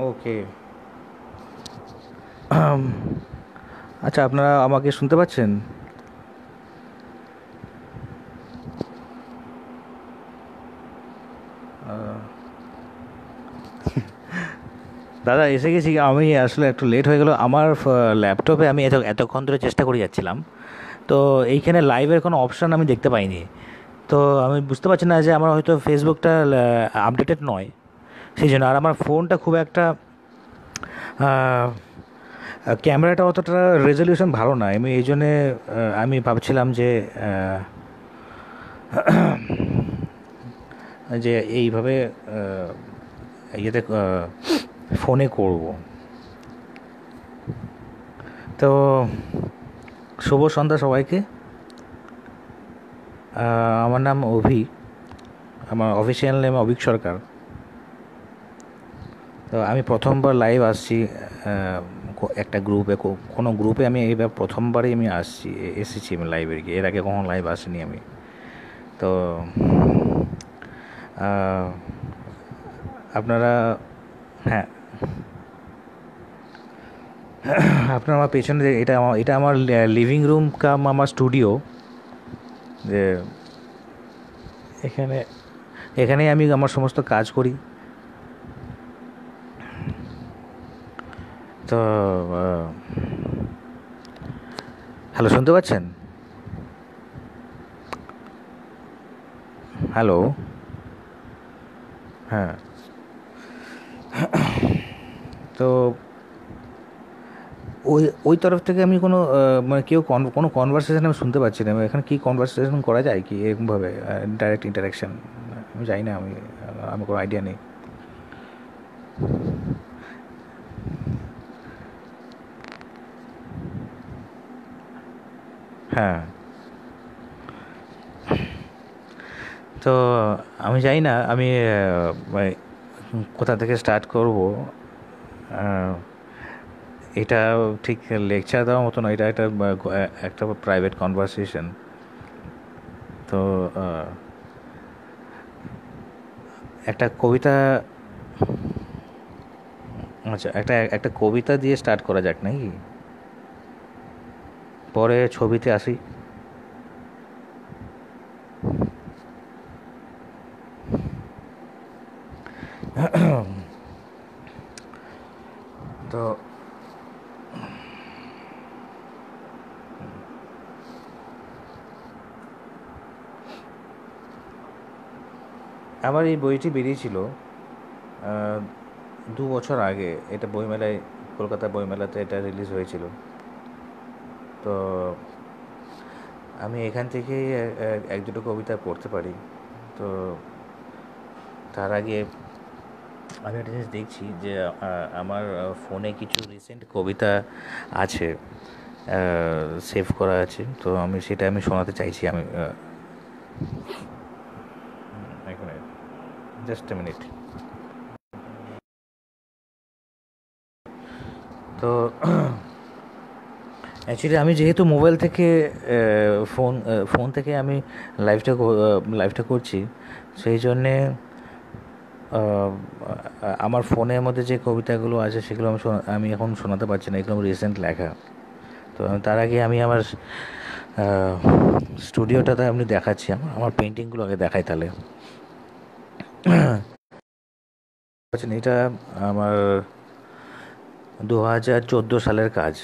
ওকে। আচ্ছা, আপনারা আমাকে শুনতে পাচ্ছেন? দাদা, এসে গেছি। আমি আসলে একটু লেট হয়ে গেল। আমার ল্যাপটপে আমি এতক্ষণ ধরে চেষ্টা করে যাচ্ছিলাম, তো এইখানে লাইভের কোনো অপশান আমি দেখতে পাইনি। তো আমি বুঝতে পারছি না যে আমার হয়তো ফেসবুকটা আপডেটেড নয়, সেই জন্য। আর আমার ফোনটা খুব একটা ক্যামেরাটা অতটা রেজলিউশন ভালো না। আমি এই জন্যে আমি ভাবছিলাম যে যে এইভাবে ইয়েতে ফোনে করব। তো শুভ সন্ধ্যা সবাইকে। আমার নাম অভি, আমার অফিসিয়াল নেম অভিক সরকার। তো আমি প্রথমবার লাইভ আসছি একটা গ্রুপে, কোনো গ্রুপে আমি এইবার প্রথমবারই আমি এসেছি আমি লাইভে গিয়ে। এর আগে কখনো লাইভ আসিনি আমি। তো আপনারা, হ্যাঁ, আপনার আমার পেছনে এটা আমার লিভিং রুম কাম আমার স্টুডিও। যে এখানেই আমি আমার সমস্ত কাজ করি। তো হ্যালো, শুনতে পাচ্ছেন? হ্যালো। হ্যাঁ। তো ওই ওই তরফ থেকে আমি কোনো মানে কোনো কনভারসেশন আমি শুনতে পাচ্ছি না। এখানে কী কনভারসেশন করা যায় কি এরকমভাবে, ডাইরেক্ট ইন্টারাকশান? আমি জানি না, আমার কোনো আইডিয়া নেই। হ্যাঁ। তো আমি জানি না আমি মানে কোথা থেকে স্টার্ট করব। এটা ঠিক লেকচার দেওয়ার মতো না, এটা একটা প্রাইভেট কনভারসেশন। তো একটা কবিতা, আচ্ছা, একটা কবিতা দিয়ে স্টার্ট করা যাক নাকি? পরে ছবিতে আসি। তো আমার এই বইটি বেরিয়েছিল 2 বছর আগে। এটা বইমেলায়, কলকাতা বইমেলাতে এটা রিলিজ হয়েছিল। তো আমি এখান থেকেই এক দুটো কবিতা পড়তে পারি। তো তার আগে আমি একটা জিনিস দেখছি যে আমার ফোনে কিছু রিসেন্ট কবিতা আছে, সেভ করা আছে। তো সেটা আমি শোনাতে চাইছি। আমি এক মিনিট, জাস্ট এ মিনিট। তো অ্যাকচুয়ালি আমি যেহেতু মোবাইল থেকে ফোন থেকে আমি লাইভটা করছি, সেই জন্যে আমার ফোনের মধ্যে যে কবিতাগুলো আছে সেগুলো আমি এখন শোনাতে পারছি না। এগুলো রিসেন্ট লেখা। তো তার আগে আমি আমার স্টুডিওটাতে আপনি দেখাচ্ছি। আমার পেন্টিংগুলো আগে দেখাই তাহলে। এটা আমার 2014 সালের কাজ।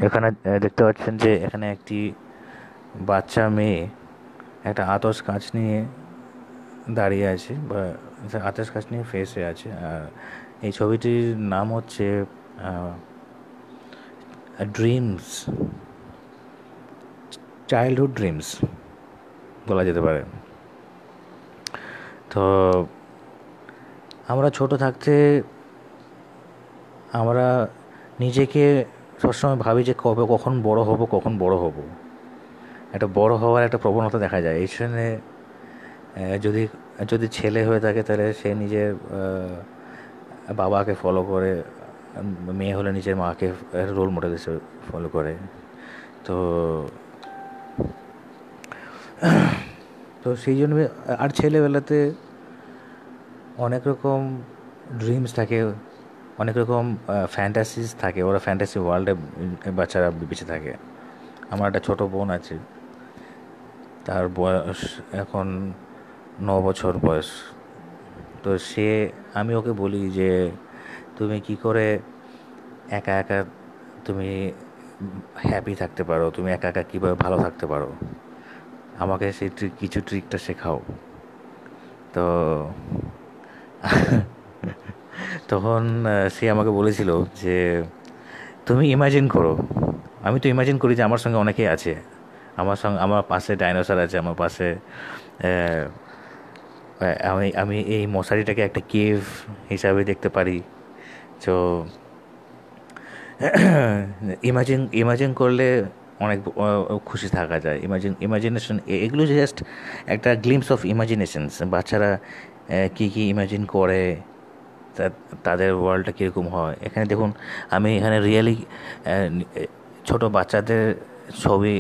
এখানে দেখতে পাচ্ছেন যে এখানে একটি বাচ্চা মেয়ে একটা আতস কাঁচ নিয়ে দাঁড়িয়ে আছে, বা আতস কাঁচ নিয়ে ফেসে আছে। এই ছবিটির নাম হচ্ছে ড্রিমস, চাইল্ডহুড ড্রিমস বলা যেতে পারে। তো আমরা ছোট থাকতে আমরা নিজেকে সবসময় ভাবি যে কখন বড় হব। একটা বড় হওয়ার একটা প্রবণতা দেখা যায়। এই জন্যে যদি যদি ছেলে হয়ে থাকে তাহলে সে নিজের বাবাকে ফলো করে, মেয়ে হলে নিজের মাকে রোল মডেল হিসেবে ফলো করে। তো তো সেই জন্য। আর ছেলেবেলাতে অনেক রকম ড্রিমস থাকে, অনেক রকম ফ্যান্টাসিস থাকে, ওরা ফ্যান্টাসি ওয়ার্ল্ডে বাচ্চারা বেঁচে থাকে। আমার একটা ছোটো বোন আছে, তার বয়স এখন 9 বছর বয়স। তো আমি ওকে বলি যে তুমি কি করে একা একা তুমি হ্যাপি থাকতে পারো, তুমি একা একা কীভাবে ভালো থাকতে পারো, আমাকে সেই কিছু ট্রিকটা শেখাও। তো তখন সে আমাকে বলেছিল যে তুমি ইমাজিন করো, আমি তো ইমাজিন করি যে আমার সঙ্গে অনেকেই আছে, আমার পাশে ডাইনোসর আছে, আমার পাশে আমি এই মশারিটাকে একটা কেভ হিসাবে দেখতে পারি। তো ইমাজিন ইমাজিন করলে অনেক খুশি থাকা যায়। ইমাজিনেশন এগুলো জাস্ট একটা গ্লিমস অফ ইমাজিনেশনস। বাচ্চারা কী কী ইমাজিন করে, তাদের ওয়ার্ল্ডটা কীরকম হয়। এখানে দেখুন, আমি এখানে রিয়েলি ছোট বাচ্চাদের ছবি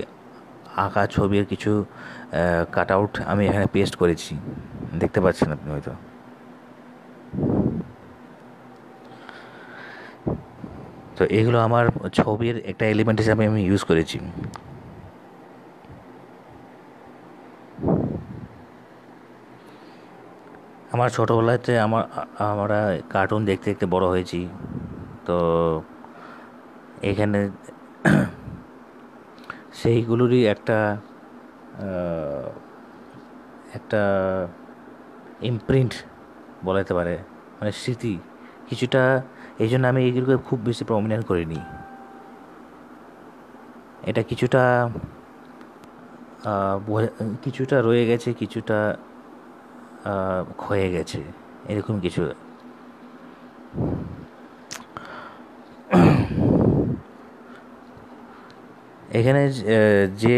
আঁকা ছবির কিছু কাট আউট আমি এখানে পেস্ট করেছি, দেখতে পাচ্ছেন আপনি হয়তো। তো এগুলো আমার ছবির একটা এলিমেন্ট হিসাবে আমি ইউজ করেছি। আমার ছোটোবেলাতে আমরা কার্টুন দেখতে দেখতে বড় হয়েছি। তো এখানে সেইগুলোরই একটা একটা ইমপ্রিন্ট বলা যেতে পারে, মানে স্মৃতি কিছুটা। এই জন্য আমি এইগুলোকে খুব বেশি প্রমিনেন্ট করিনি। এটা কিছুটা কিছুটা রয়ে গেছে, কিছুটা ক্ষয়ে গেছে, এরকম কিছু। এখানে যে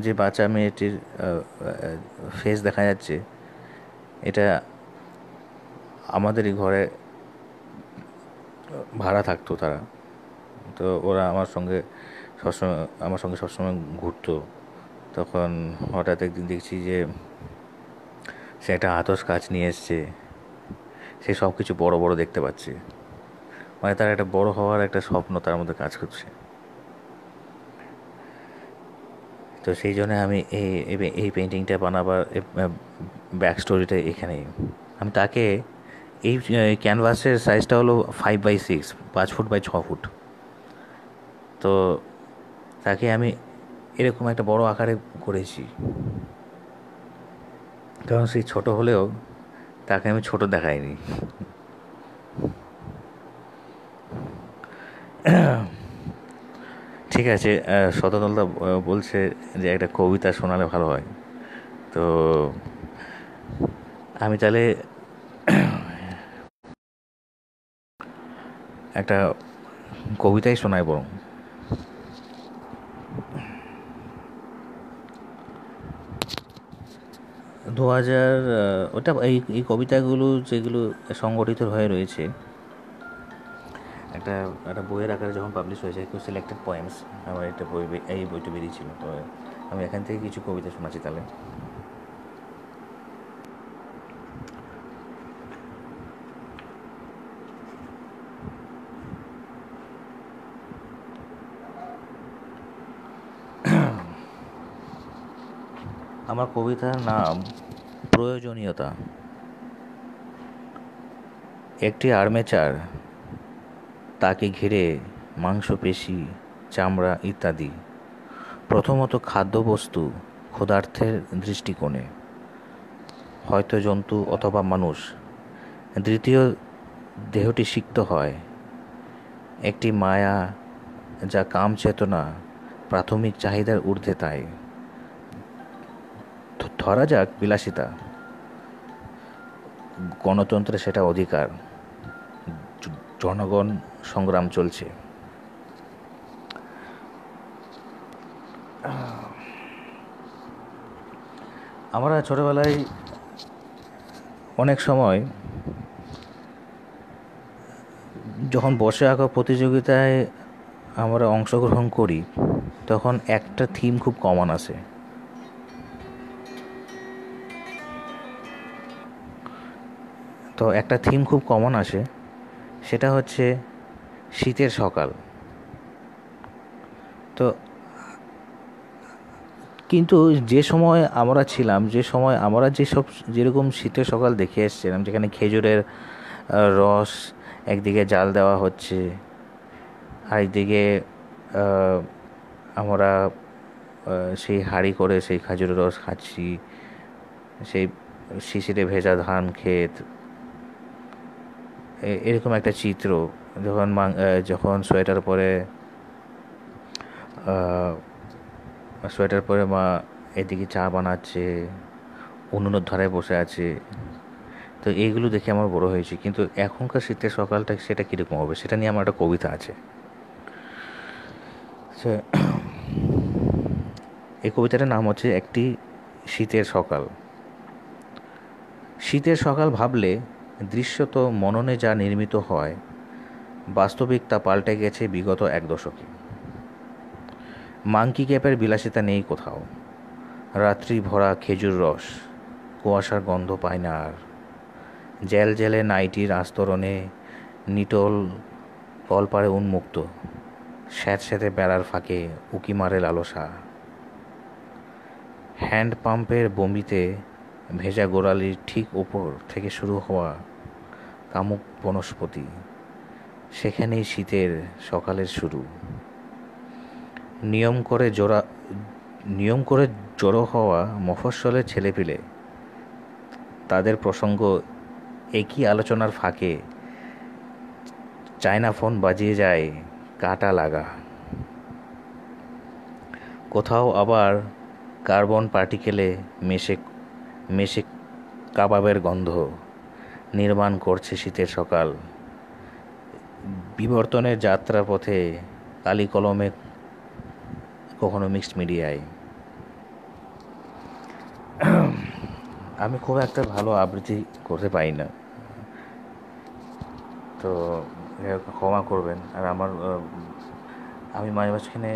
যে বাচ্চা মেয়েটির ফেস দেখা যাচ্ছে, এটা আমাদেরই ঘরে ভাড়া থাকতো তারা। তো ওরা আমার সঙ্গে সবসময় ঘুরতো। তখন হঠাৎ একদিন দেখছি যে সে একটা আতস কাচ নিয়ে এসছে, সে সব কিছু বড় বড় দেখতে পাচ্ছে, মানে তার একটা বড় হওয়ার একটা স্বপ্ন তার মধ্যে কাজ করছে। তো সেই জন্য আমি এই পেন্টিংটা বানাবার ব্যাক স্টোরিটা এখানেই। আমি তাকে এই ক্যানভাসের সাইজটা হলো 5x6, 5 ফুট বাই 6 ফুট। তো তাকে আমি এরকম একটা বড় আকারে করেছি, কারণ সেই ছোট হলেও তাকে আমি ছোট দেখাইনি। ঠিক আছে, শতদলদা বলছে যে একটা কবিতা শোনালে ভালো হয়। তো আমি তাহলে একটা কবিতাই শোনাই বরং। ওটা এই কবিতাগুলো যেগুলো সংগঠিত হয়ে রয়েছে একটা একটা বইয়ের আকারে যখন পাবলিশ হয়েছে, একটু সিলেক্টেড পয়েমস, আমার একটা এই বইটা বেরিয়েছিল। তো আমি এখান থেকে কিছু কবিতা শোনাচ্ছি তাহলে। আমার কবিতার নাম প্রয়োজনীয়তা। একটি আর্মেচার, তাকে ঘিরে মাংসপেশি, চামড়া ইত্যাদি। প্রথমত খাদ্যবস্তু, ক্ষুধার্থের দৃষ্টিকোণে, হয়তো জন্তু অথবা মানুষ। দ্বিতীয়, দেহটি সিক্ত হয়, একটি মায়া যা কাম চেতনা, প্রাথমিক চাহিদার ঊর্ধ্বে তাই। ধরা যাক বিলাসিতা, গণতন্ত্রে সেটা অধিকার, জনগণ সংগ্রাম চলছে। আমরা ছোটোবেলায় অনেক সময় যখন বসে আঁকা প্রতিযোগিতায় আমরা অংশগ্রহণ করি, তখন একটা থিম খুব কমন আসে। তো একটা থিম খুব কমন আসে, সেটা হচ্ছে শীতের সকাল। তো কিন্তু যে সময় আমরা ছিলাম, যে সময় আমরা যেরকম শীতের সকাল দেখে এসেছিলাম, যেখানে খেজুরের রস একদিকে জাল দেওয়া হচ্ছে, আরেকদিকে আহ, আমরা সেই হাঁড়ি করে সেই খেজুরের রস খাচ্ছি, সেই শিশিরে ভেজা ধান ক্ষেত, এরকম একটা চিত্র। যখন সোয়েটার পরে মা এদিকে চা বানাচ্ছে, উনুনের ধারে বসে আছে। তো এইগুলো দেখে আমার বড় হয়েছি। কিন্তু এখনকার শীতের সকালটা সেটা কীরকম হবে, সেটা নিয়ে আমার একটা কবিতা আছে। সে- এই কবিতাটার নাম হচ্ছে একটি শীতের সকাল। শীতের সকাল ভাবলে দৃশ্যত মননে যা নির্মিত হয়, বাস্তবিক তা পাল্টে গেছে বিগত এক দশকে। মাংকি ক্যাপের বিলাসিতা নেই কোথাও, রাত্রি ভরা খেজুর রস, কুয়াশার গন্ধ পায় না আর। জেল জেলে নাইটির আস্তরণে নিটোল কলপারে উন্মুক্ত, স্যাঁতস্যাঁতে বেড়ার ফাঁকে উকি মারে লালসা। হ্যান্ড পাম্পের বমিতে ভেজা গোড়ালির ঠিক ওপর থেকে শুরু হওয়া কামুক বনস্পতি, সেখানেই শীতের সকালের শুরু। নিয়ম করে জোড়া নিয়ম করে জড়ো হওয়া মফস্বলের ছেলেপিলে, তাদের প্রসঙ্গ একই আলোচনার ফাঁকে চায়না ফোন বাজিয়ে যায় কাটা লাগা। কোথাও আবার কার্বন পার্টিকেলে মেশে মেশে কাবাবের গন্ধ নির্মাণ করছে শীতের সকাল। বিবর্তনের যাত্রা পথে কালি কলমে, কখনো মিক্সড মিডিয়ায়। আমি খুব একটা ভালো আবৃত্তি করতে পারি না, তো ক্ষমা করবেন। আর আমি মাঝে মাঝখানে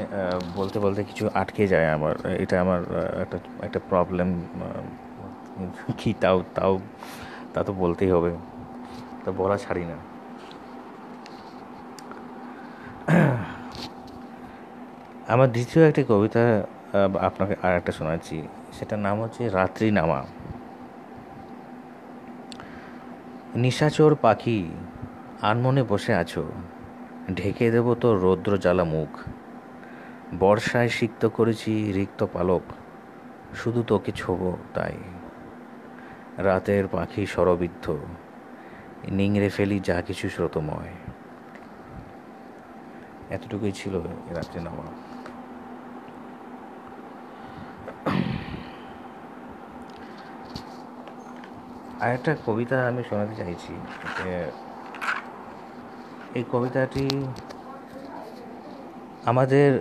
বলতে বলতে কিছু আটকে যায় আমার, এটা আমার একটা একটা প্রবলেম। কি তাও তাও তা তো বলতেই হবে, তা বলা ছাড়ি না। আমার দ্বিতীয় একটি কবিতা আপনাকে আর একটা শোনাচ্ছি, সেটার নাম হচ্ছে রাত্রি নামা। নিশাচর পাখি আনমনে বসে আছো, ঢেকে দেব তোর রৌদ্র জ্বালা মুখ। বর্ষায় সিক্ত করেছি রিক্ত পালক, শুধু তোকে ছোবো তাই। রাতের পাখি স্বরবিদ্ধ, নিংড়ে ফেলি যা কিছু স্রোতময়। এতটুকুই ছিল রাত্রি নামা। আর একটা কবিতা আমি শোনাতে চাইছি, যে এই কবিতাটি আমাদের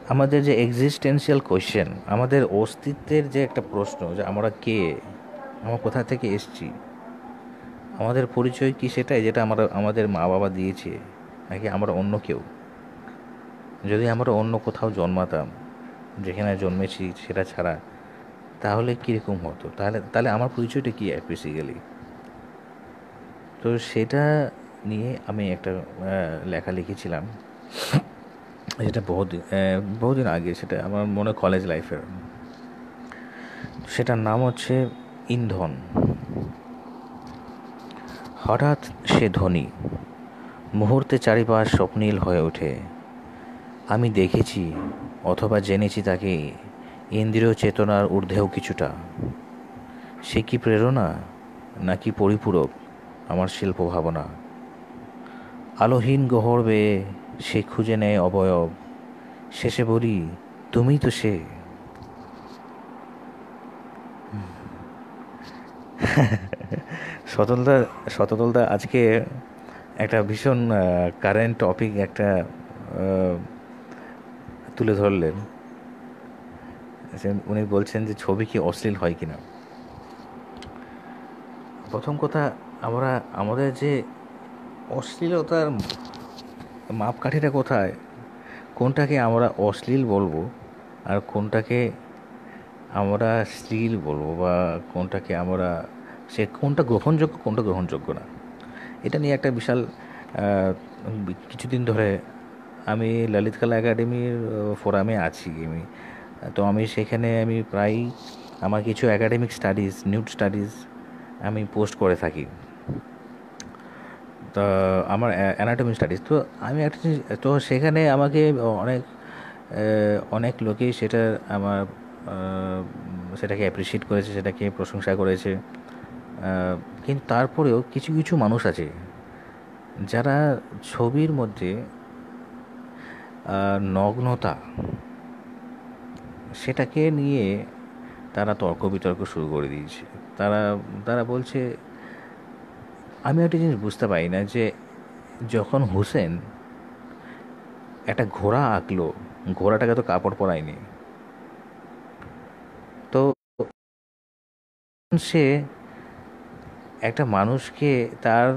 আমাদের যে এক্সিস্টেন্সিয়াল কোয়েশ্চেন, আমাদের অস্তিত্বের যে একটা প্রশ্ন, যে আমরা কে, আমরা কোথা থেকে এসেছি, আমাদের পরিচয় কি, সেটাই যেটা আমাদের মা বাবা দিয়েছে, নাকি আমরা অন্য কেউ। যদি আমরা অন্য কোথাও জন্মাতাম, যেখানে জন্মেছি সেটা ছাড়া, তাহলে কীরকম হতো, তাহলে তাহলে আমার পরিচয়টা কী বেসিক্যালি। তো সেটা নিয়ে আমি একটা লেখা লিখেছিলাম, যেটা বহুদিন আগে, সেটা আমার মনে কলেজ লাইফের। সেটার নাম হচ্ছে ইন্ধন। হঠাৎ সে ধ্বনি, মুহূর্তে চারিপাশ স্বপ্নীল হয়ে ওঠে। আমি দেখেছি অথবা জেনেছি তাকে ইন্দ্রিয় চেতনার ঊর্ধ্বেও কিছুটা। সে কি প্রেরণা, নাকি পরিপূরক আমার শিল্প ভাবনা? আলোহীন গহর বেয়ে সে খুঁজে নেয় অবয়ব, শেষে বলি তুমিই তো সে। শতলদা শতদলদা আজকে একটা ভীষণ কারেন্ট টপিক একটা তুলে ধরলেন। উনি বলছেন যে ছবি কি অশ্লীল হয় কিনা। প্রথম কথা, আমাদের যে অশ্লীলতার মাপকাঠিটা কোথায়, কোনটাকে আমরা অশ্লীল বলবো আর কোনটাকে আমরা শ্লীল বলবো, বা কোনটাকে আমরা সে কোনটা গ্রহণযোগ্য কোনটা গ্রহণযোগ্য না, এটা নিয়ে একটা বিশাল কিছুদিন ধরে আমি ললিত কলা একাডেমির ফোরামে আছি আমি। তো আমি সেখানে আমি প্রায় আমার কিছু একাডেমিক স্টাডিজ, নিউড স্টাডিজ আমি পোস্ট করে থাকি। তো আমার অ্যানাটমি স্টাডিজ, তো আমি একটা জিনিস, তো সেখানে আমাকে অনেক অনেক লোকেই সেটা আমার সেটাকে অ্যাপ্রিসিয়েট করেছে, সেটাকে প্রশংসা করেছে। কিন্তু তারপরেও কিছু কিছু মানুষ আছে যারা ছবির মধ্যে নগ্নতা সেটাকে নিয়ে তারা তর্ক বিতর্ক শুরু করে দিয়েছে। তারা তারা বলছে, আমি একটা জিনিস বুঝতে পারি না যে যখন হুসেন একটা ঘোড়া আঁকলো, ঘোড়াটাকে তো কাপড় পরায়নি, তো সে একটা মানুষকে তার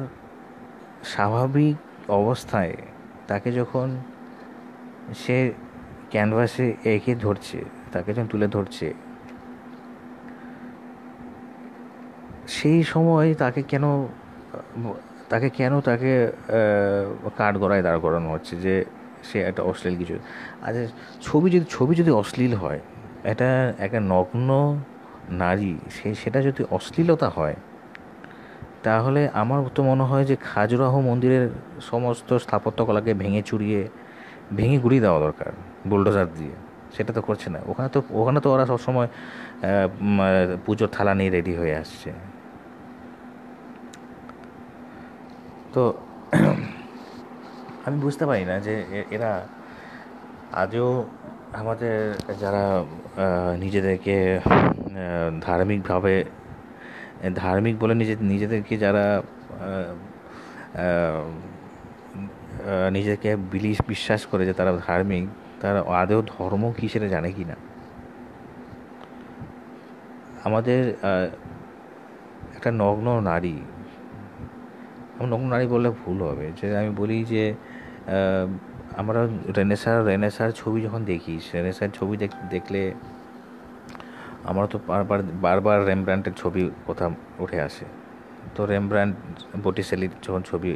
স্বাভাবিক অবস্থায় তাকে যখন সে ক্যানভাসে এঁকে ধরছে, তাকে যখন তুলে ধরছে, সেই সময় তাকে কাঠগড়ায় দাঁড় করানো হচ্ছে যে সে একটা অশ্লীল কিছু। আচ্ছা, ছবি যদি অশ্লীল হয়, এটা একটা নগ্ন নারী, সেটা যদি অশ্লীলতা হয়, তাহলে আমার তো মনে হয় যে খাজুরাহো মন্দিরের সমস্ত স্থাপত্যকলাকে ভেঙে গুঁড়িয়ে দেওয়া দরকার বুলডোজার দিয়ে। সেটা তো করছে না। ওখানে তো ওরা সবসময় পুজোর থালা নিয়ে রেডি হয়ে আসছে। তো আমি বুঝতে পারি না যে এরা আজও আমাদের যারা নিজেদেরকে ধার্মিকভাবে ধার্মিক বলে নিজেদেরকে যারা নিজেকে বিশ্বাস করে যে তারা ধার্মিক, তারা আদৌ ধর্ম কী সেটা জানে কি না। আমাদের একটা নগ্ন নারী বললে ভুল হবে, যে আমি বলি যে আমরা রেনেসার ছবি যখন দেখি, রেনেসার ছবি দেখলে আমরা তো বারবার রেমব্রান্ডের ছবি কথা উঠে আসে। তো রেমব্রান্ড, বটিসেলির যখন ছবি,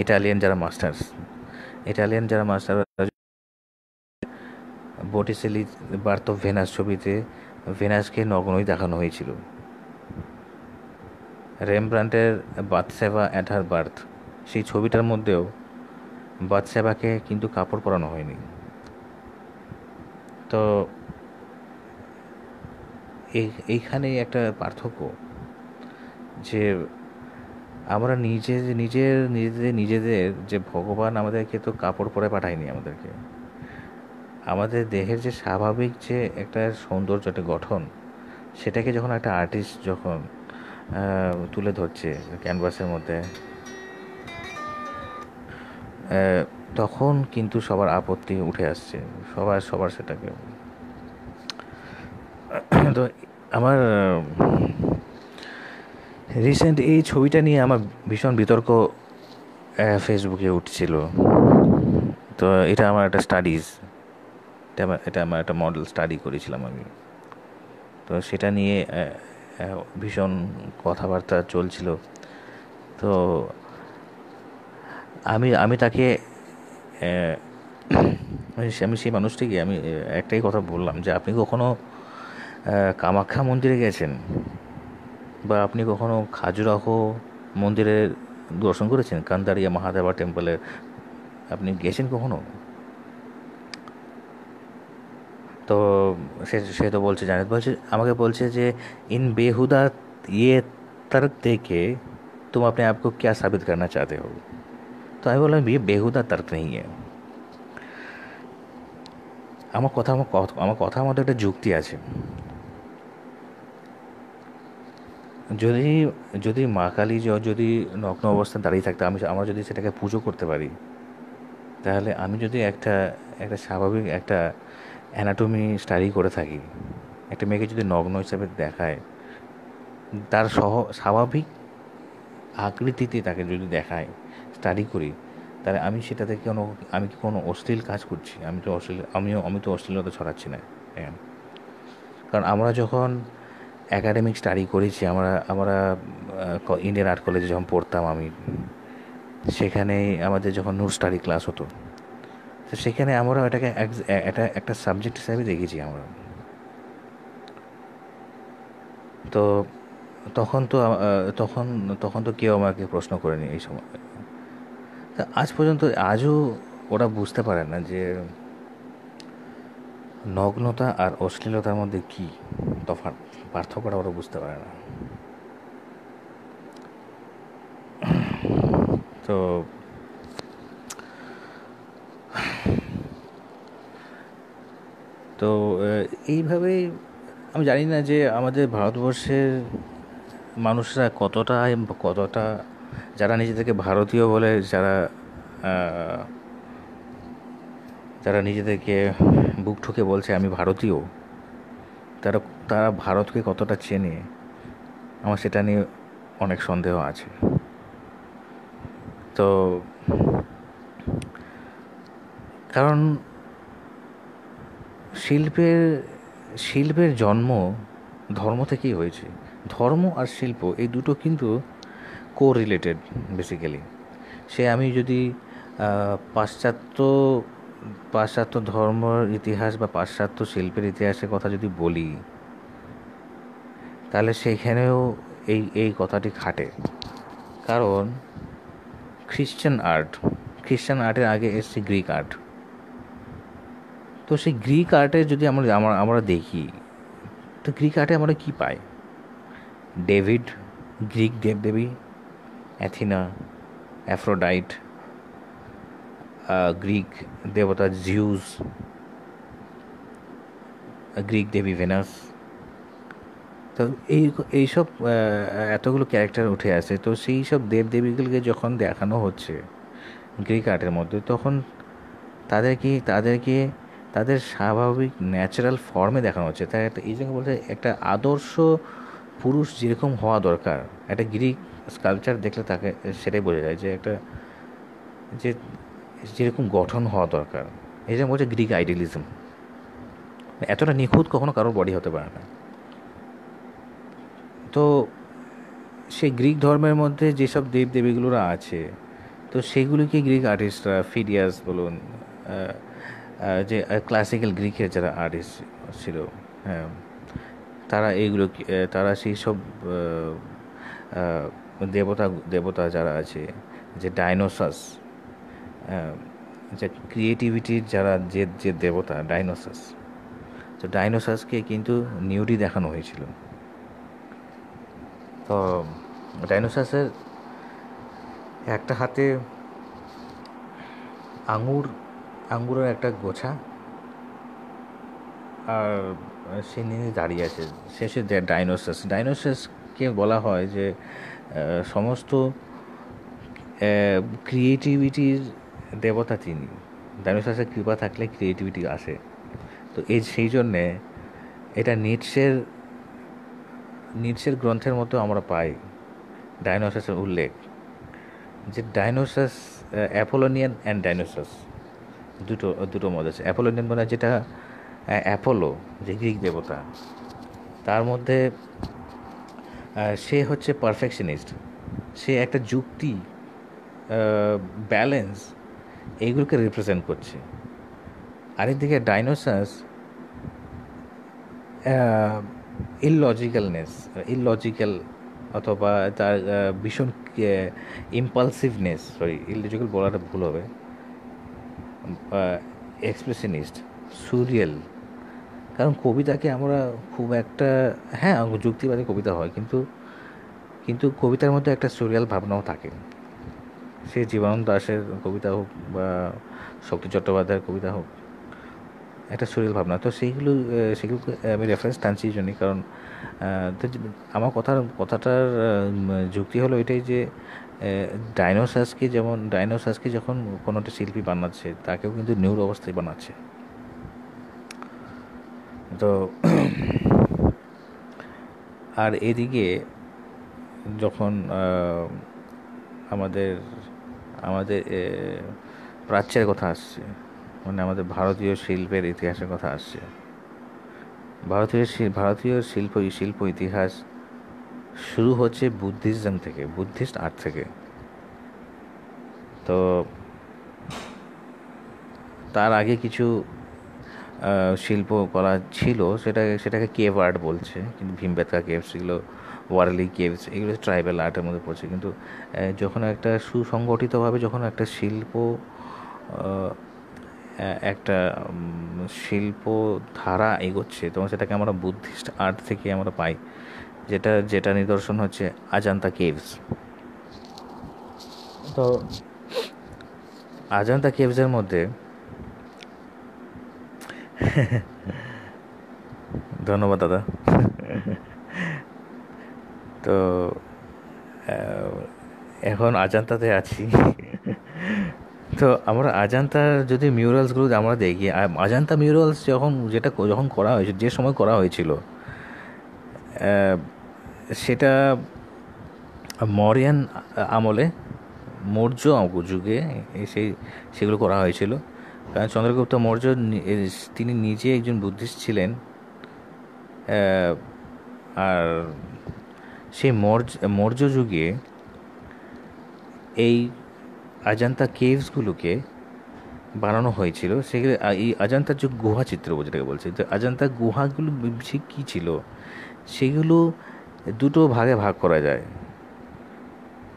ইটালিয়ান যারা মাস্টার বটিসেলি বার্থ অফ ভেনাস ছবিতে ভেনাসকে নগ্নই দেখানো হয়েছিল। রেমব্রান্ডের বাথসেবা অ্যাট হার বার্থ, সেই ছবিটার মধ্যেও বাথসেবাকে কিন্তু কাপড় পরানো হয়নি। তো এইখানেই একটা পার্থক্য, যে আমরা নিজেদের যে ভগবান আমাদেরকে তো কাপড় পরে পাঠায়নি, আমাদের দেহের যে স্বাভাবিক যে একটা সৌন্দর্য, একটা গঠন, সেটাকে যখন একটা আর্টিস্ট যখন তুলে ধরছে ক্যানভাসের মধ্যে, তখন কিন্তু সবার আপত্তি উঠে আসছে, সবার সেটাকে। তো আমার রিসেন্ট এই ছবিটা নিয়ে আমার ভীষণ বিতর্ক ফেসবুকে উঠছিল। তো এটা আমার একটা স্টাডিজ, এটা আমার একটা মডেল স্টাডি করেছিলাম আমি। তো সেটা নিয়ে ভীষণ কথাবার্তা চলছিল। তো আমি তাকে আমি সেই মানুষটিকে আমি একটাই কথা বললাম, যে আপনি কখনো কামাখ্যা মন্দিরে গেছেন, বা আপনি কখনো খাজুরাহো মন্দিরের দর্শন করেছেন, কান্দারিয়া মহাদেবা টেম্পলের আপনি গেছেন কখনো? তো সে তো বলছে জানেদ, আমাকে বলছে যে इन बेहुदा ये तर्क देके तुम अपने आप को क्या साबित करना चाहते हो। तो আমি বললাম, ये बेहुदा तर्क नहीं है। আমার কথার মধ্যে একটা যুক্তি আছে। যদি মা কালী যদি নগ্ন অবস্থায় দাঁড়িয়ে থাকতে, আমরা যদি সেটাকে পুজো করতে পারি, তাহলে আমি যদি একটা স্বাভাবিক একটা অ্যানাটমি স্টাডি করে থাকি, একটা মেয়েকে যদি নগ্ন হিসাবে দেখায়, তার স্বাভাবিক আকৃতিতে তাকে যদি দেখায়, স্টাডি করি, তাহলে আমি সেটাতে আমি কি কোনো অশ্লীল কাজ করছি? আমি তো অশ্লীলতা ছড়াচ্ছি না। কারণ আমরা যখন একাডেমিক স্টাডি করেছি আমরা আমরা ইন্ডিয়ান আর্ট কলেজে যখন পড়তাম আমি, সেখানে আমাদের যখন নোট স্টাডি ক্লাস হতো, তো সেখানে আমরা এটাকে একটা সাবজেক্ট হিসাবে দেখেছি আমরা। তো তখন তো তখন তখন তো কেউ আমাকে প্রশ্ন করেনি এই সময়। তা আজ পর্যন্ত আজও ওরা বুঝতে পারে না যে নগ্নতা আর অশ্লীলতার মধ্যে কী তফাৎ, পার্থক্যটা ওরা বুঝতে পারে না। তো তো এইভাবেই আমি জানি না যে আমাদের ভারতবর্ষের মানুষরা কতটা যারা নিজেদেরকে ভারতীয় বলে, যারা নিজেদেরকে বুক ঠুকে বলছে আমি ভারতীয়, তারা তারা ভারতকে কতটা চেনে, আমার সেটা নিয়ে অনেক সন্দেহ আছে। তো কারণ শিল্পের জন্ম ধর্ম থেকেই হয়েছে। ধর্ম আর শিল্প এই দুটো কিন্তু কোরিলেটেড বেসিক্যালি। আমি যদি পাশ্চাত্য পাশ্চাত্য ধর্মের ইতিহাস বা পাশ্চাত্য শিল্পের ইতিহাসের কথা যদি বলি, তাহলে সেখানেও এই কথাটি খাটে। কারণ খ্রিশ্চান আর্টের আগে এসছে গ্রিক আর্ট। তো সেই গ্রিক আর্টে যদি আমরা দেখি, তো গ্রিক আর্টে আমরা কী পাই? ডেভিড, গ্রিক দেবদেবী, অ্যাথিনা, অ্যাফ্রোডাইট, গ্রিক দেবতা জিউস, গ্রিক দেবী ভেনাস। তো এইসব এতগুলো ক্যারেক্টার উঠে আসে। তো সেই সব দেবদেবীগুলোকে যখন দেখানো হচ্ছে গ্রিক আর্টের মধ্যে, তখন তাদেরকে তাদের স্বাভাবিক ন্যাচারাল ফর্মে দেখানো হচ্ছে। তাই এই জন্য বলতে একটা আদর্শ পুরুষ যেরকম হওয়া দরকার, একটা গ্রিক স্কাল্পচার দেখলে তাকে সেটাই বোঝা যায় যে যেরকম গঠন হওয়া দরকার। এই জন্য বলছে গ্রিক আইডিয়ালিজম। এতটা নিখুঁত কখনো কারোর বডি হতে পারে না। তো সেই গ্রিক ধর্মের মধ্যে যেসব দেবদেবীগুলোরা আছে, তো সেগুলিকে গ্রিক আর্টিস্টরা, ফিডিয়াস বলুন, যে ক্লাসিক্যাল গ্রিকের যারা আর্টিস্ট ছিল, হ্যাঁ, তারা সেই সব দেবতা যারা আছে, যে ডাইনোসাস, যে ক্রিয়েটিভিটির যারা যে দেবতা ডাইনোসাস, তো ডাইনোসাসকে কিন্তু নিউডি দেখানো হয়েছিল। তো ডাইনোসাসের একটা হাতে আঙুরের একটা গোছা, আর সে নিয়ে দাঁড়িয়ে আছে। শেষে ডাইনোসাসকে বলা হয় যে সমস্ত ক্রিয়েটিভিটির দেবতা তিনি। ডাইনোসাসের কৃপা থাকলে ক্রিয়েটিভিটি আসে। তো সেই জন্যে এটা নিটসের গ্রন্থের মতো আমরা পাই ডাইনোসাসের উল্লেখ, যে ডাইনোসাস অ্যাপোলোনিয়ান অ্যান্ড ডাইনোসাস দুটো মত আছে। অ্যাপোলোনিয়ান মানে যেটা অ্যাপোলো, যে গ্রিক দেবতা, তার মধ্যে সে হচ্ছে পারফেকশনিস্ট। সে একটা যুক্তি, ব্যালেন্স, এইগুলোকে রিপ্রেজেন্ট করছে। আরেকদিকে ডাইনোসাস ইললজিক্যাল অথবা তার ভীষণ ইম্পালসিভনেস, ইললজিক্যাল বলাটা ভুল হবে, এক্সপ্রেশনিস্ট, সুরিয়াল। কারণ কবিতাকে আমরা খুব একটা, হ্যাঁ যুক্তিবাদী কবিতা হয়, কিন্তু কবিতার মধ্যে একটা সুরিয়াল ভাবনাও থাকে। সে জীবনানন্দ দাশের কবিতা হোক বা শক্তি চট্টোপাধ্যায়ের কবিতা হোক, একটা সুরিয়াল ভাবনা। তো সেগুলোকে আমি রেফারেন্স টানছি এই জন্যই, কারণ তো আমার কথাটার যুক্তি হলো এটাই যে ডাইনোসাসকে যখন কোনো একটা শিল্পী বানাচ্ছে, তাকেও কিন্তু নিউড অবস্থায় বানাচ্ছে। তো আর এদিকে যখন আমাদের প্রাচ্যের কথা আসছে, মানে আমাদের ভারতীয় শিল্পের ইতিহাসের কথা আসছে, ভারতীয় শিল্প ইতিহাস শুরু হচ্ছে বুদ্ধিজম থেকে, বুদ্ধিস্ট আর্ট থেকে। তো তার আগে কিছু শিল্পকলা ছিল, সেটাকে কেভ আর্ট বলছে, কিন্তু ভীমবেটকা কেভস, এগুলো ওয়ারলি কেভস, এগুলো ট্রাইবাল আর্টের মধ্যে পড়ছে। কিন্তু যখন একটা সুসংগঠিতভাবে যখন একটা একটা শিল্প ধারা এগোচ্ছে, তখন সেটাকে আমরা বুদ্ধিস্ট আর্ট থেকে আমরা পাই, যেটা নিদর্শন হচ্ছে আজান্তা কেভস। তো আজান্তা কেভসের মধ্যে ধন্যবাদ দাদা। তো এখন অজান্তাতে আছি। তো আমরা অজান্তার যদি মিউরালসগুলো আমরা দেখি, অজান্তা মিউরালস যখন করা হয়েছিল, যে সময় করা হয়েছিল, সেটা মৌর্যান আমলে, মৌর্য যুগে সেগুলো করা হয়েছিল। কারণ চন্দ্রগুপ্ত মৌর্য তিনি নিজে একজন বুদ্ধিস্ট ছিলেন। আর সেই মৌর্য যুগে এই অজান্তা কেভসগুলোকে বানানো হয়েছিল। সেগুলো এই অজান্তার যে গুহা চিত্র যেটাকে বলছে, তো অজান্তা গুহাগুলো কী ছিল, সেগুলো দুটো ভাগে ভাগ করা যায়।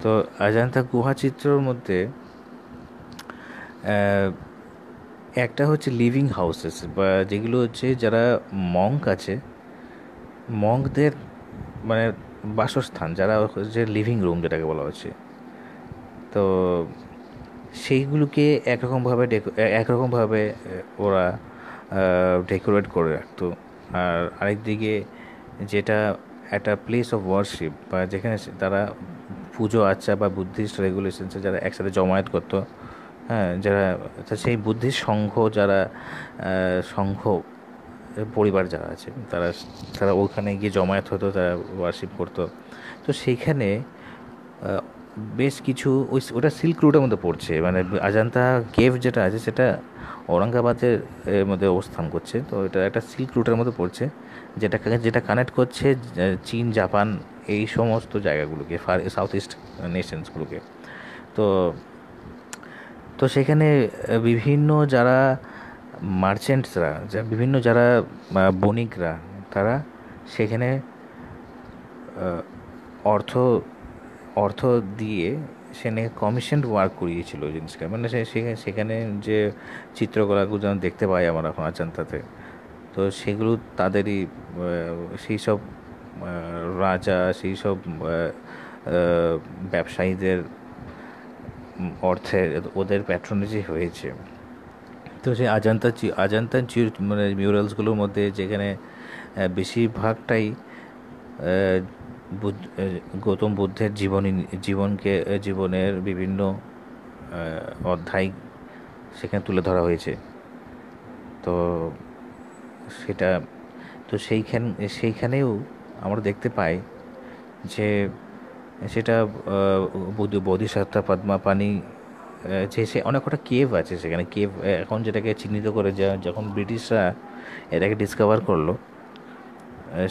তো অজান্তা গুহা চিত্রর মধ্যে একটা হচ্ছে লিভিং হাউসেস, বা যেগুলো হচ্ছে যারা মঙ্ক আছে, মঙ্কদের মানে বাসস্থান, যারা হচ্ছে লিভিং রুম যেটাকে বলা হচ্ছে। তো সেইগুলোকে একরকমভাবে ওরা ডেকোরেট করে রাখতো। আর আরেকদিকে যেটা একটা প্লেস অফ ওয়ার্শিপ, বা যেখানে তারা পুজো আচ্চা বা বুদ্ধিস্ট রেগুলেশনসে যারা একসাথে জমায়েত করতো, হ্যাঁ, যারা সেই বুদ্ধিস্ট সংঘ পরিবার যারা আছে, তারা ওখানে গিয়ে জমায়েত হতো, তারা ওয়ার্শিপ করতো। তো সেইখানে বেশ কিছু ওটা সিল্ক রুটের মধ্যে পড়ছে, মানে অজান্তা কেভ যেটা আছে সেটা ঔরঙ্গাবাদের মধ্যে অবস্থান করছে। তো এটা একটা সিল্ক রুটের মধ্যে পড়ছে, যেটা কানেক্ট করছে চীন, জাপান, এই সমস্ত জায়গাগুলোকে, সাউথ ইস্ট নেশনসগুলোকে। তো তো সেখানে বিভিন্ন যারা মার্চেন্টসরা, বিভিন্ন যারা বণিকরা, তারা সেখানে অর্থ দিয়ে সেখানে কমিশন ওয়ার্ক করিয়েছিল জিনিসটা। মানে সেখানে যে চিত্রকলাগুলো যেমন দেখতে পাই আমরা এখন অজান্তাতে, তো সেগুলো তাদেরই সেই সব রাজা, সেই সব ব্যবসায়ীদের অর্থে ওদের প্যাট্রনেজে হয়েছে। তো সেই অজান্তা মানে মিউরালসগুলোর মধ্যে যেখানে বেশিরভাগটাই গৌতম বুদ্ধের জীবনের বিভিন্ন অধ্যায় সেখানে তুলে ধরা হয়েছে। তো সেইখানেও আমরা দেখতে পাই যে সেটা বোধিসত্ত্বা পদ্মাপাণি, সে অনেক কটা কেভ আছে সেখানে। কেভ এখন যেটাকে চিহ্নিত করে, যখন ব্রিটিশরা এটাকে ডিসকভার করলো,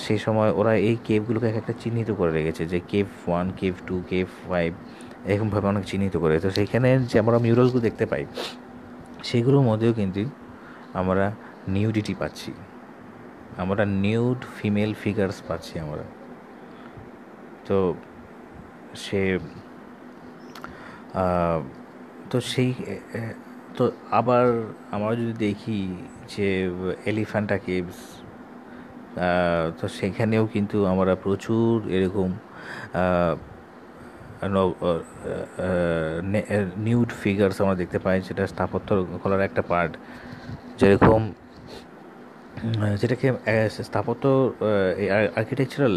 সেই সময় ওরা এই কেভগুলোকে একটা চিহ্নিত করে রেখেছে, যে কেভ 1, কেভ 2, কেভ 5, এরকমভাবে অনেক চিহ্নিত করে। তো সেইখানে যে আমরা মিউরালগুলো দেখতে পাই, সেগুলোর মধ্যেও কিন্তু আমরা নিউডিটি পাচ্ছি, আমরা নিউড ফিমেল ফিগার্স পাচ্ছি আমরা। তো তো আবার আমরা যদি দেখি যে এলিফ্যান্টা কেভস, তো সেখানেও কিন্তু আমরা প্রচুর এরকম নিউড ফিগার্স আমরা দেখতে পাই, যেটা স্থাপত্য কলার একটা পার্ট। যেটাকে স্থাপত্য আর্কিটেকচারাল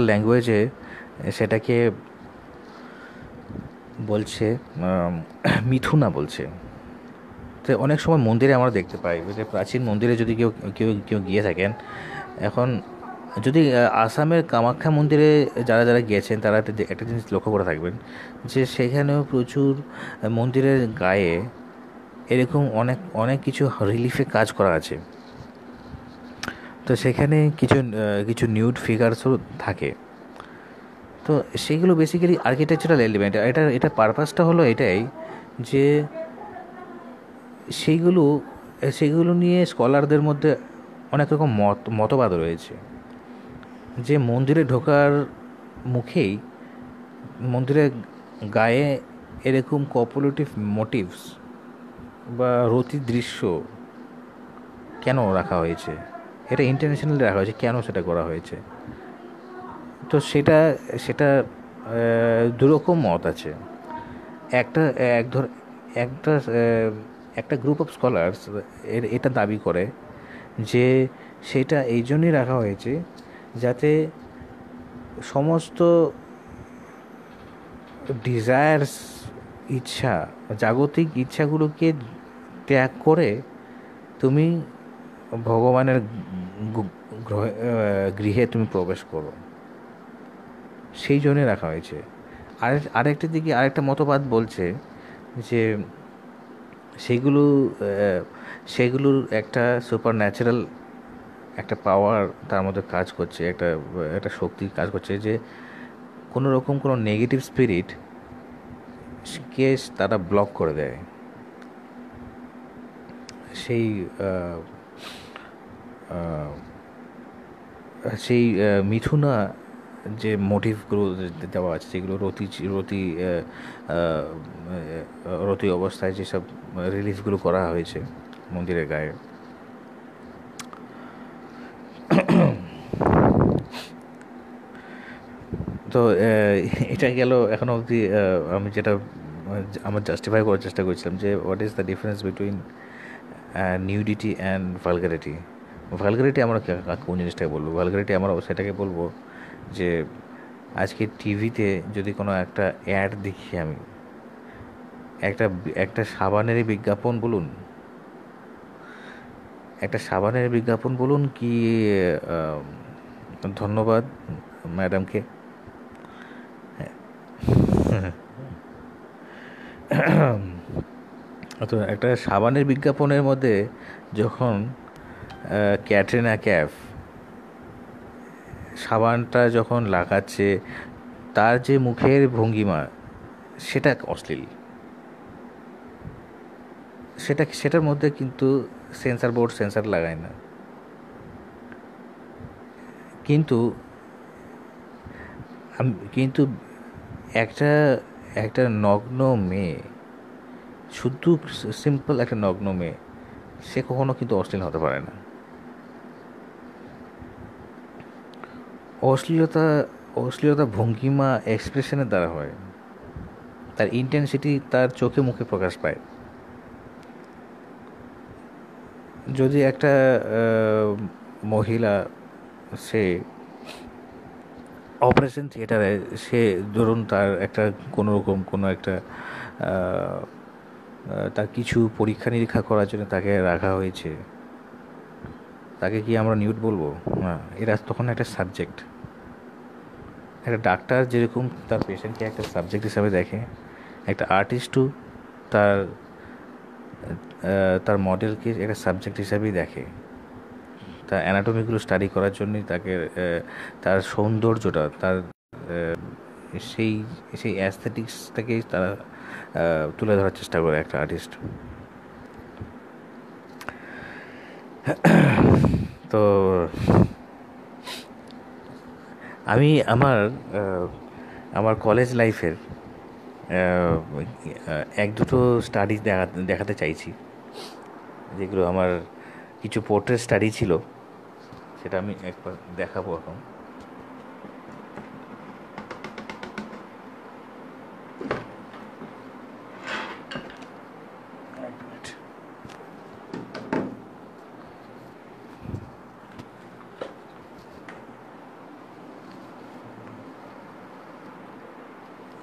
ল্যাঙ্গুয়েজে সেটাকে বলছে মিথুনা বলছে। তো অনেক সময় মন্দিরে আমরা দেখতে পাই, যে প্রাচীন মন্দিরে যদি কেউ গিয়ে থাকেন, এখন যদি আসামের কামাখ্যা মন্দিরে যারা গিয়েছেন, তারা একটা জিনিস লক্ষ্য করে থাকবেন, যে সেখানেও প্রচুর মন্দিরের গায়ে এরকম অনেক অনেক কিছু রিলিফে কাজ করা আছে। তো সেখানে কিছু কিছু নিউড ফিগারসও থাকে। তো সেইগুলো বেসিক্যালি আর্কিটেকচারাল এলিমেন্ট। এটা পারপাসটা হলো এটাই যে সেইগুলো সেগুলো নিয়ে স্কলারদের মধ্যে অনেক রকম মতবাদ রয়েছে যে মন্দিরে ঢোকার মুখেই মন্দিরের গায়ে এরকম কপুলেটিভ মোটিভস বা রতি দৃশ্য কেন রাখা হয়েছে, এটা ইন্টারন্যাশনালি রাখা হয়েছে, কেন সেটা করা হয়েছে। তো সেটা সেটা দুরকম মত আছে। একটা এক ধর একটা একটা গ্রুপ অফ স্কলার্স এটা দাবি করে যে সেটা এই জন্যই রাখা হয়েছে যাতে সমস্ত ডিজায়ার্স, ইচ্ছা, জাগতিক ইচ্ছাগুলোকে ত্যাগ করে তুমি ভগবানের গৃহে তুমি প্রবেশ করো, সেই জন্যে রাখা হয়েছে। আরেকটা দিকে আরেকটা মতবাদ বলছে যে সেগুলো সেগুলোর একটা সুপার ন্যাচারাল একটা পাওয়ার তার মধ্যে কাজ করছে, একটা একটা শক্তি কাজ করছে, যে কোনো রকম কোনো নেগেটিভ স্পিরিট কে তারা ব্লক করে দেয়। সেই সেই মিথুনা যে মোটিভগুলো দেওয়া আছে সেগুলো রতি রতি অবস্থায় যেসব রিলিফগুলো করা হয়েছে মন্দিরের গায়ে, তো এটা গেল এখনও অবধি। আমি যেটা আমার জাস্টিফাই করার চেষ্টা করছিলাম যে what is the difference between nudity and vulgarity. Vulgarity আমরা কোন জিনিসটাকে বলবো? ভালগারিটি আমরা সেটাকে বলবো যে আজকে টিভিতে যদি কোনো একটা অ্যাড দেখি আমি, একটা একটা সাবানেরই বিজ্ঞাপন বলুন, একটা সাবানের বিজ্ঞাপন বলুন কি, ধন্যবাদ ম্যাডামকে, তো একটা সাবানের বিজ্ঞাপনের মধ্যে যখন ক্যাটরিনা ক্যাফ সাবানটা যখন লাগাচ্ছে, তার যে মুখের ভঙ্গিমা সেটা অশ্লীল। সেটার মধ্যে কিন্তু সেন্সার বোর্ড সেন্সার লাগায় না, কিন্তু কিন্তু একটা একটা নগ্ন মেয়ে, শুধু সিম্পল একটা নগ্ন মেয়ে, সে কখনো কিন্তু অশ্লীল হতে পারে না। অশ্লীলতা অশ্লীলতা ভঙ্গিমা এক্সপ্রেশনের দ্বারা হয়, তার ইন্টেন্সিটি তার চোখে মুখে প্রকাশ পায়। যদি একটা মহিলা সে অপারেশন থিয়েটারে, সে ধরুন তার একটা কোনো রকম কোনো একটা তার কিছু পরীক্ষা নিরীক্ষা করার জন্য তাকে রাখা হয়েছে, তাকে কি আমরা নিউড বলবো? না, এরা তখন একটা সাবজেক্ট। একটা ডাক্তার যেরকম তার পেশেন্টকে একটা সাবজেক্ট হিসাবে দেখে, একটা আর্টিস্টও তার তার মডেলকে একটা সাবজেক্ট হিসাবেই দেখে। তার অ্যানাটমিগুলো স্টাডি করার জন্যই তাকে তার সৌন্দর্যটা, তার সেই সেই অ্যাস্থেটিক্সটাকেই তারা তুলে ধরার চেষ্টা করে একটা আর্টিস্ট। তো আমি আমার কলেজ লাইফের এক দুটো স্টাডি দেখাতে চাইছি, যেগুলো আমার কিছু পোর্ট্রেট স্টাডি ছিল, সেটা আমি একবার দেখাবো এখন।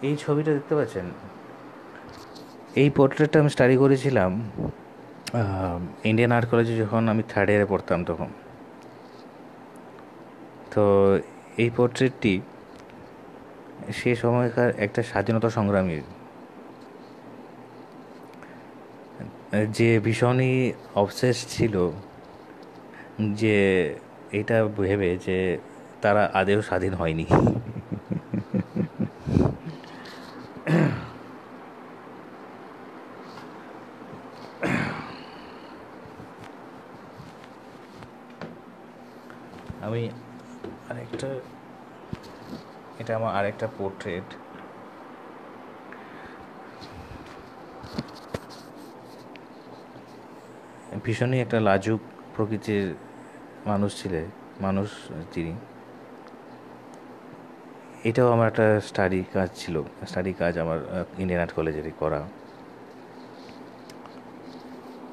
এই ছবিটা দেখতে পাচ্ছেন, এই পোর্ট্রেটটা আমি স্টাডি করেছিলাম ইন্ডিয়ান আর্ট কলেজে যখন আমি থার্ড ইয়ারে পড়তাম তখন। তো এই পোর্ট্রেটটি সে সময়কার একটা স্বাধীনতা সংগ্রামীর। যে ভীষণই অবসেস ছিল যে এটা ভেবে যে তারা আদেও স্বাধীন হয়নি। আমি আরেকটা, এটা আমার আরেকটা পোর্ট্রেট। ভীষণই একটা লাজুক প্রকৃতির মানুষ তিনি। এটাও আমার একটা স্টাডি কাজ আমার ইন্ডিয়ান আর্ট কলেজেরই করা।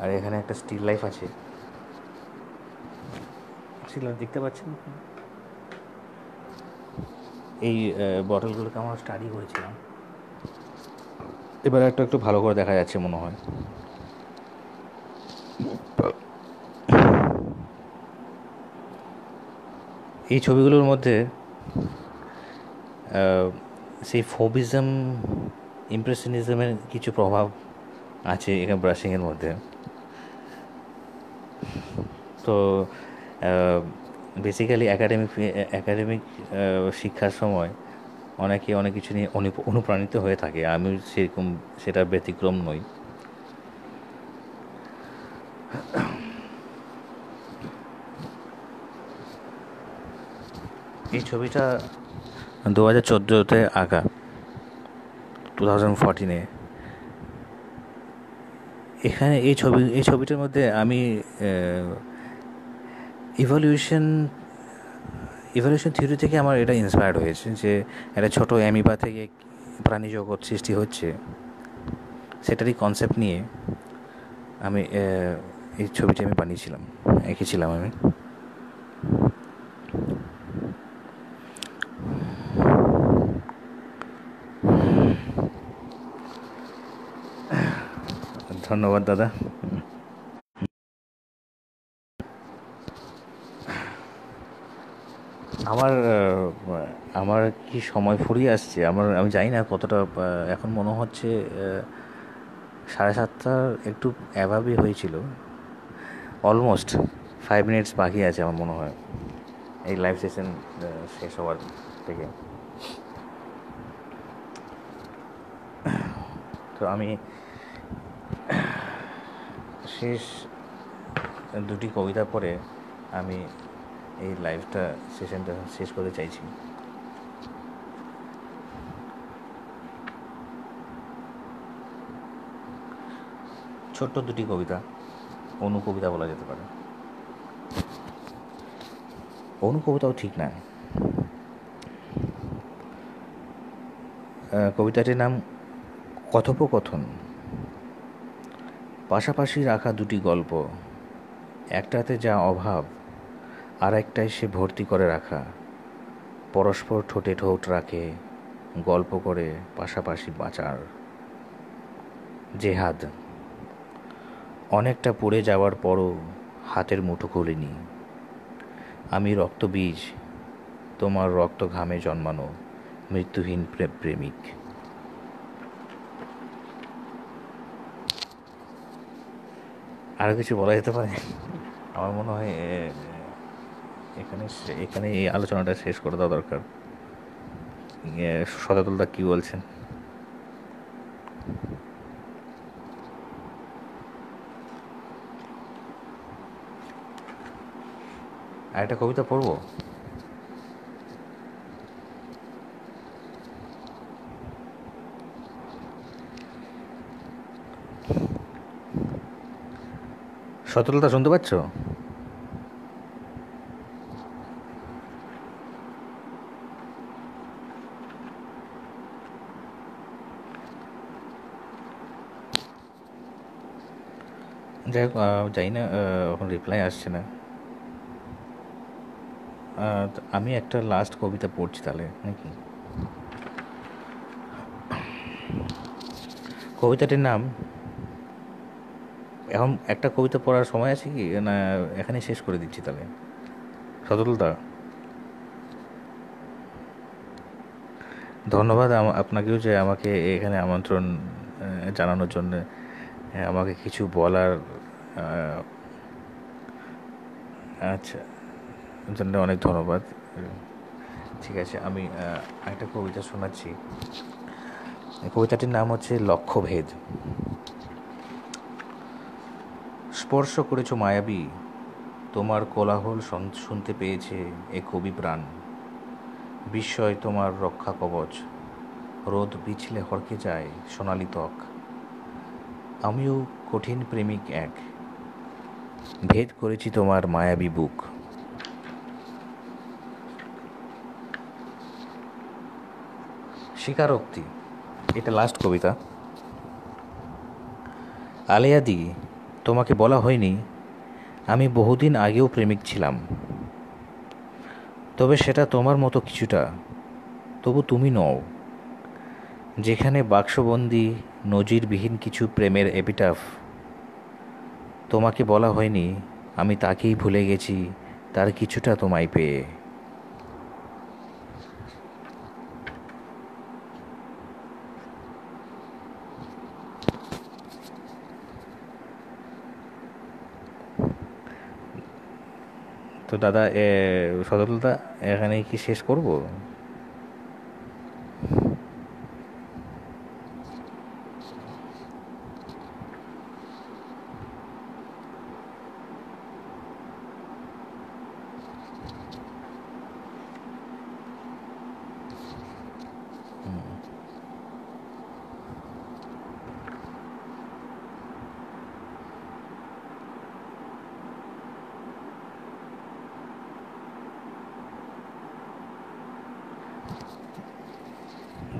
আর এখানে একটা স্টিল লাইফ আছে, স্টিল লাইফ দেখতে পাচ্ছেন। এই বটলগুলোকে আমরা স্টাডি করেছিলাম, এবার একটু ভালো করে দেখা যাচ্ছে মনে হয়। এই ছবিগুলোর মধ্যে সেই ফোবিজম, ইমপ্রেশনিজমের কিছু প্রভাব আছে এখানে ব্রাশিংয়ের মধ্যে। তো বেসিক্যালি একাডেমিক শিক্ষার সময় অনেকে অনেক কিছু নিয়ে অনুপ্রাণিত হয়ে থাকে। আমি সেটা ব্যতিক্রম নই। এই ছবিটা 2014-তে আঁকা, 2014-এ। এখানে এই ছবিটার মধ্যে আমি ইভলিউশন থিওরি থেকে আমার এটা ইন্সপায়ার্ড হয়েছে যে একটা ছোটো অ্যামিবা থেকে প্রাণী জগৎ সৃষ্টি হচ্ছে, সেটারই কনসেপ্ট নিয়ে আমি এই ছবিটি আমি এঁকেছিলাম আমি। ধন্যবাদ দাদা। আমার কি সময় ফুরিয়ে আসছে? আমি জানি না কতটা, এখন মনে হচ্ছে 7:30 একটু অ্যাভাবই হয়েছিল। অলমোস্ট 5 মিনিটস বাকি আছে আমার মনে হয় এই লাইভ সেশন শেষ হওয়ার থেকে। তো আমি শেষ দুটি কবিতা পড়ে আমি এই সেশনটা শেষ করতে চাইছি। ছোট্ট দুটি কবিতা, অনুকবিতা বলা যেতে পারে। অনুকবিতাও ঠিক না, কবিতাটির নাম কথোপকথন। পাশাপাশি রাখা দুটি গল্প, একটাতে যা অভাব আর একটাই সে ভর্তি করে রাখা। পরস্পর ঠোঁটে ঠোঁট রাখে, গল্প করে পাশাপাশি বাঁচার জেহাদ। অনেকটা পড়ে যাওয়ার পরও হাতের মুঠো খুলিনি। আমি রক্তবীজ, তোমার রক্ত ঘামে জন্মানো মৃত্যুহীন প্রেমিক। আরও কিছু বলা যেতে পারে? আমার মনে হয় এখানে এই আলোচনাটা শেষ করে দেওয়া দরকার। শতাতুলদা কী বলছেন? আর একটা কবিতা পড়বো। শতাতুলদা শুনতে পাচ্ছ? যাই হোক, জানি না, এখন রিপ্লাই আসছে না। আমি একটা লাস্ট কবিতা পড়ছি তাহলে, নাকি? কবিতাটির নাম, এখন একটা কবিতা পড়ার সময় আছে কি না? এখানে শেষ করে দিচ্ছি তাহলে। শতাতুলদা, ধন্যবাদ আপনাকেও যে আমাকে এখানে আমন্ত্রণ জানানোর জন্য আমাকে কিছু বলার আহ, আচ্ছা জন্য অনেক ধন্যবাদ। ঠিক আছে, আমি একটা কবিতা শোনাচ্ছি। এই কবিতাটির নাম হচ্ছে লক্ষ্যভেদ। স্পর্শ করেছ মায়াবী, তোমার কোলাহল শুনতে পেয়েছে এ কবি প্রাণ। বিস্ময় তোমার রক্ষা কবচ, রোদ বিছলে হরকে যায় সোনালি ত্বক। আমিও কঠিন প্রেমিক এক, ভেদ করেছি তোমার মায়াবী বুক। স্বীকারোক্তি, এটা লাস্ট কবিতা। আলেয়াদি, তোমাকে বলা হয়নি আমি বহুদিন আগেও প্রেমিক ছিলাম। তবে সেটা তোমার মতো কিছুটা, তবু তুমি নও। যেখানে বাক্সবন্দি নজিরবিহীন কিছু প্রেমের এপিটাফ, তোমাকে বলা হয়নি আমি তাকেই ভুলে গেছি তার কিছুটা তোমায় পেয়ে। তো দাদা, সদলদা, এখানেই কি শেষ করব?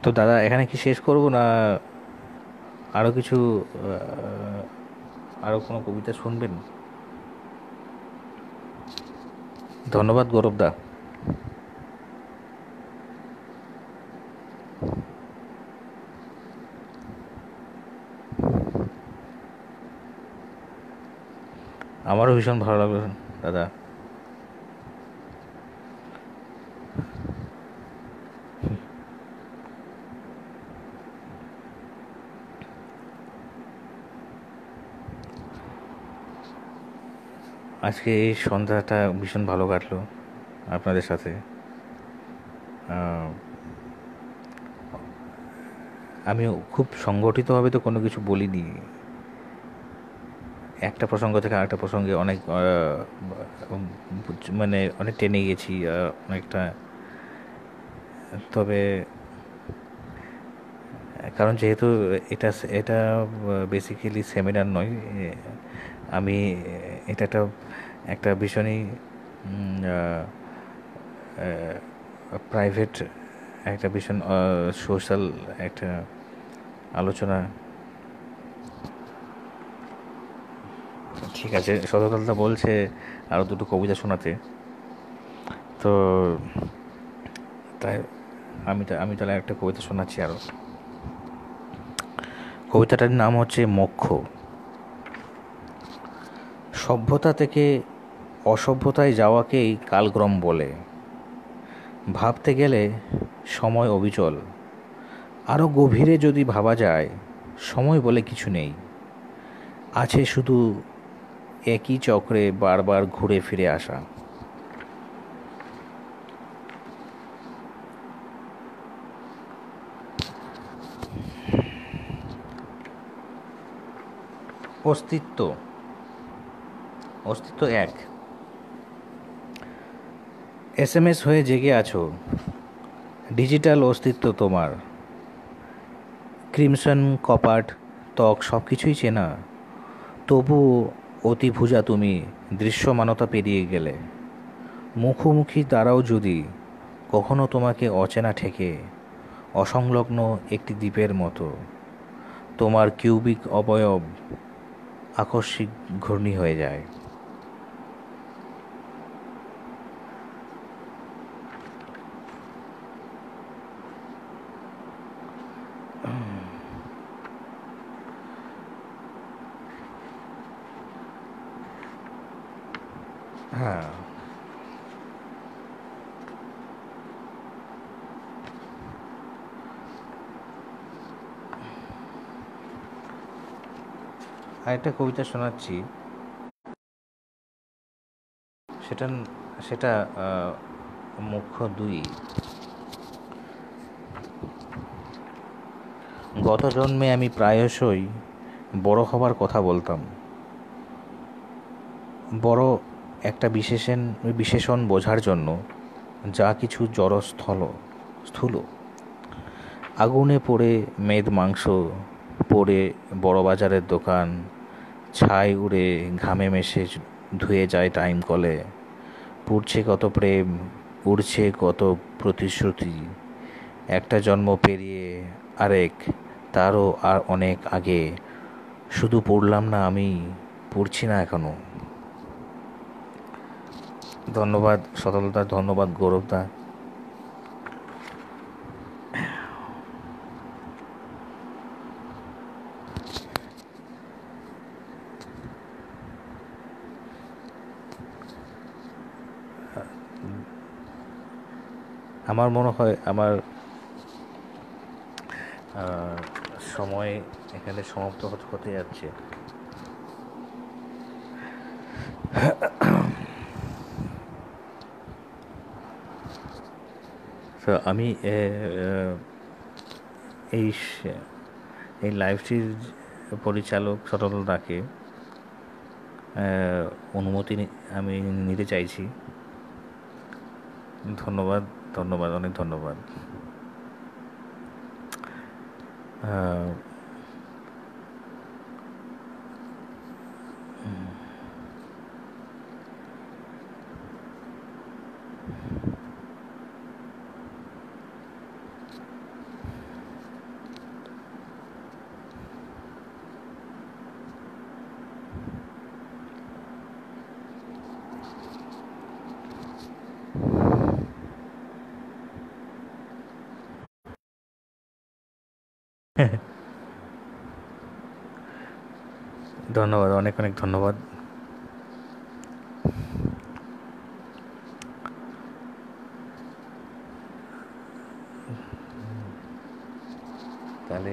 তো দাদা, এখানে কি শেষ করব না আরও কিছু, আরও কোনো কবিতা শুনবেন? ধন্যবাদ গৌরবদা। আমারও ভীষণ ভালো লাগলো দাদা। আজকে এই সন্ধ্যাটা ভীষণ ভালো কাটলো আপনাদের সাথে। আমি খুব সংগঠিতভাবে তো কোনো কিছু বলিনি, একটা প্রসঙ্গ থেকে আরেকটা প্রসঙ্গে অনেক মানে অনেক টেনে গেছি অনেকটা। তবে কারণ যেহেতু এটা এটা বেসিক্যালি সেমিনার নয়, আমি এটা একটা একটা ভীষণই প্রাইভেট, একটা ভীষণ সোশ্যাল একটা আলোচনা। ঠিক আছে, শতদলদা বলছে আরও দুটো কবিতা শোনাতে, তো তাই আমি তাহলে একটা কবিতা শোনাচ্ছি আরও। কবিতাটার নাম হচ্ছে মোক্ষ। সভ্যতা থেকে অসভ্যতায় যাওয়াকেই কালক্রম বলে। ভাবতে গেলে সময় অবিচল। আরও গভীরে যদি ভাবা যায়, সময় বলে কিছু নেই, আছে শুধু একই চক্রে বারবার ঘুরে ফিরে আসা। অস্তিত্ব, অস্তিত্ব এক। SMS হয়ে জেগে আছো, ডিজিটাল অস্তিত্ব তোমার। ক্রিমসন কপাট ত্বক সব কিছুই চেনা, তবুও অতিভুজা তুমি দৃশ্যমানতা পেরিয়ে গেলে। মুখোমুখি দাঁড়াও যদি কখনো তোমাকে অচেনা ঠেকে, অসংলগ্ন একটি দ্বীপের মতো তোমার কিউবিক অবয়ব আকস্মিক ঘূর্ণি হয়ে যায়। হ্যাঁ, আরেকটা কবিতা শোনাচ্ছি। সেটা সেটা মুখ্য দুই। গত জন্মে আমি প্রায়শই বড় হবার কথা বলতাম। বড় একটা বিশেষণ বোঝার জন্য যা কিছু স্থূল। আগুনে পোড়ে মেদ মাংস, পোড়ে বড় বাজারের দোকান, ছাই উড়ে ঘামে মেশে ধুয়ে যায় টাইম কলে। পুড়ছে কত প্রেম, উড়ছে কত প্রতিশ্রুতি। একটা জন্ম পেরিয়ে আরেক, তারও আর অনেক আগে। শুধু পড়লাম না আমি, পড়ছি না এখনো। ধন্যবাদ সতলদা, ধন্যবাদ গৌরবদা। আমার মনে হয় আমার সময় এখানে সমাপ্ত হতে যাচ্ছে। তো আমি এই এই লাইভটির পরিচালক সতলদাকে অনুমতি আমি নিতে চাইছি। ধন্যবাদ, ধন্যবাদ, অনেক ধন্যবাদ। ধন্যবাদ, অনেক অনেক ধন্যবাদ। তাহলে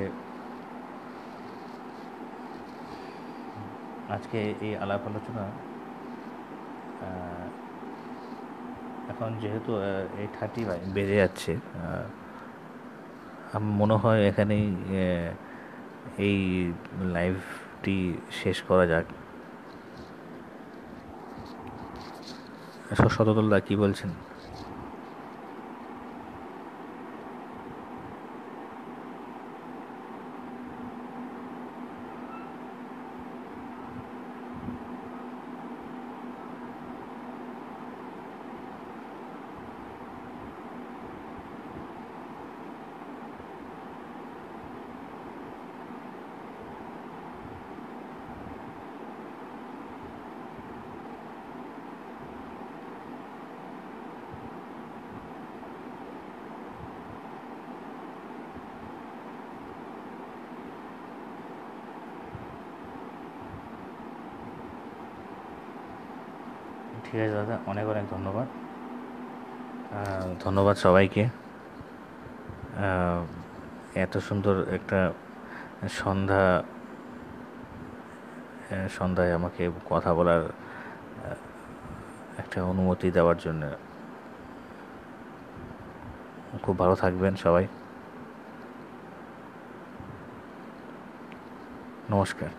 আজকে এই আলাপ আলোচনা এখন যেহেতু 8:30 বেজে যাচ্ছে, আমার মনে হয় এখানেই এই লাইভটি শেষ করা যাক। সততলদা কী বলছেন? ঠিক আছে দাদা, অনেক অনেক ধন্যবাদ। ধন্যবাদ সবাইকে। এত সুন্দর একটা সন্ধ্যায় আমাকে কথা বলার একটা অনুমতি দেওয়ার জন্য। খুব ভালো থাকবেন সবাই। নমস্কার।